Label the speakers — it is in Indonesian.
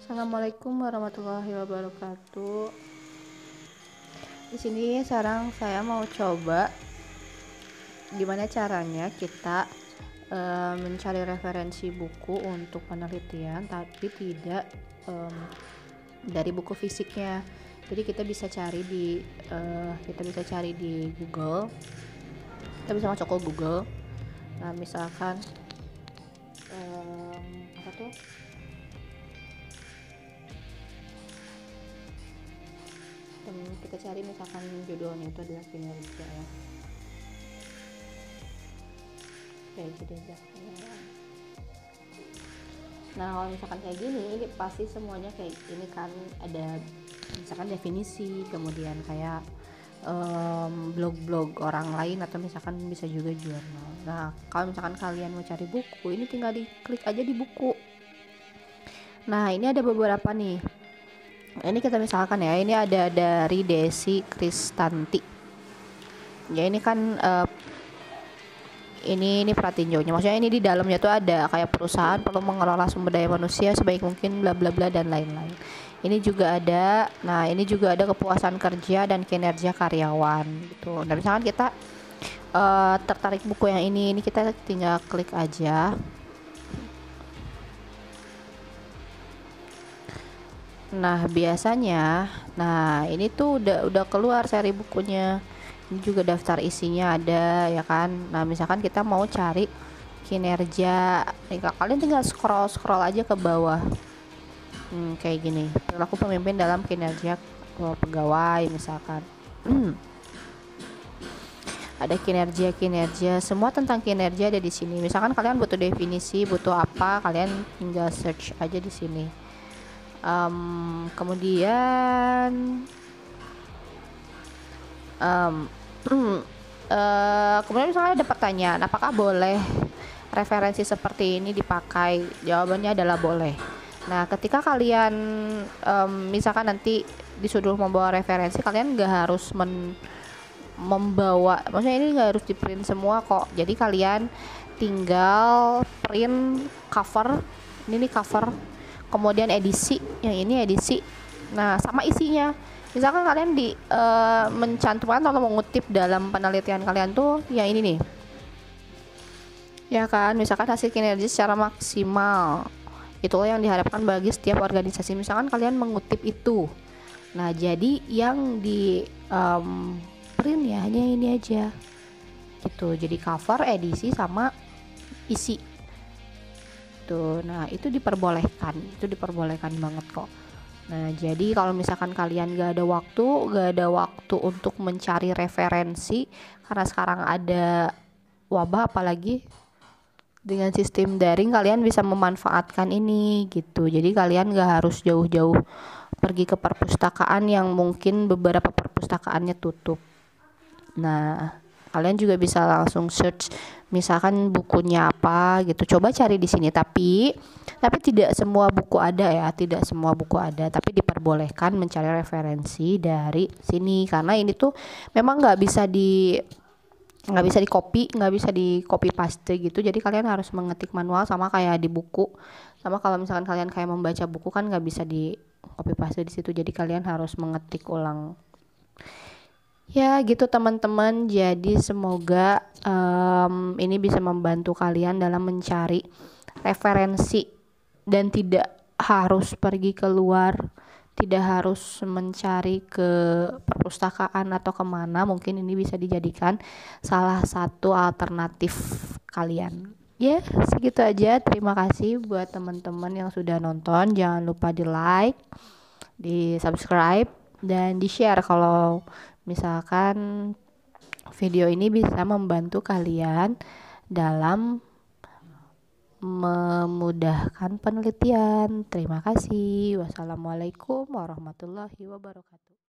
Speaker 1: Assalamualaikum warahmatullahi wabarakatuh. Di sini sekarang saya mau coba gimana caranya kita mencari referensi buku untuk penelitian, tapi tidak dari buku fisiknya. Jadi kita bisa cari di Google. Kita bisa masuk ke Google. Nah, misalkan apa tuh? Kita cari misalkan judulnya itu adalah kinerja ya. Kayak gitu aja. Nah, kalau misalkan kayak gini, ini pasti semuanya kayak ini kan, ada misalkan definisi, kemudian kayak blog-blog orang lain, atau misalkan bisa juga jurnal. Nah, kalau misalkan kalian mau cari buku, ini tinggal diklik aja di buku. Nah, ini ada beberapa nih. Ini kita misalkan ya, ini ada dari Desi Kristanti. Ya, ini kan ini pratinjaunya. Maksudnya ini di dalamnya tuh ada kayak perusahaan perlu mengelola sumber daya manusia sebaik mungkin bla bla bla dan lain-lain. Ini juga ada. Nah, ini juga ada kepuasan kerja dan kinerja karyawan gitu. Nah, misalkan kita tertarik buku yang ini kita tinggal klik aja. Nah, biasanya ini tuh udah keluar seri bukunya. Ini juga daftar isinya ada ya kan. Nah, misalkan kita mau cari kinerja, kalian tinggal scroll aja ke bawah. Kayak gini, perilaku pemimpin dalam kinerja pegawai misalkan. Ada kinerja, semua tentang kinerja ada di sini. Misalkan kalian butuh definisi, butuh apa, kalian tinggal search aja di sini. Kemudian misalnya ada pertanyaan, apakah boleh referensi seperti ini dipakai? Jawabannya adalah boleh. Nah, ketika kalian misalkan nanti disuruh membawa referensi, kalian nggak harus membawa, maksudnya ini nggak harus di print semua kok. Jadi kalian tinggal print cover, ini nih cover, kemudian edisi, yang ini edisi. Nah, sama isinya. Misalkan kalian mencantumkan atau mengutip dalam penelitian kalian tuh yang ini nih. Ya kan, misalkan hasil kinerja secara maksimal. Itulah yang diharapkan bagi setiap organisasi. Misalkan kalian mengutip itu. Nah, jadi yang di print ya hanya ini aja. Gitu. Jadi cover, edisi sama isi. Nah, itu diperbolehkan banget kok. Nah, jadi kalau misalkan kalian gak ada waktu untuk mencari referensi, karena sekarang ada wabah, apalagi dengan sistem daring, kalian bisa memanfaatkan ini gitu. Jadi kalian gak harus jauh-jauh pergi ke perpustakaan yang mungkin beberapa perpustakaannya tutup. Nah, kalian juga bisa langsung search misalkan bukunya apa gitu, coba cari di sini. Tapi tidak semua buku ada ya, tapi diperbolehkan mencari referensi dari sini, karena ini tuh memang nggak bisa di copy paste gitu. Jadi kalian harus mengetik manual, sama kayak di buku, sama kalau misalkan kalian kayak membaca buku kan nggak bisa di copy paste di situ. Jadi kalian harus mengetik ulang. Ya gitu teman-teman, jadi semoga ini bisa membantu kalian dalam mencari referensi dan tidak harus pergi keluar, tidak harus mencari ke perpustakaan atau kemana. Mungkin ini bisa dijadikan salah satu alternatif kalian. Ya, segitu aja. Terima kasih buat teman-teman yang sudah nonton. Jangan lupa di like, di subscribe, dan di share kalau misalkan video ini bisa membantu kalian dalam memudahkan penelitian. Terima kasih. Wassalamualaikum warahmatullahi wabarakatuh.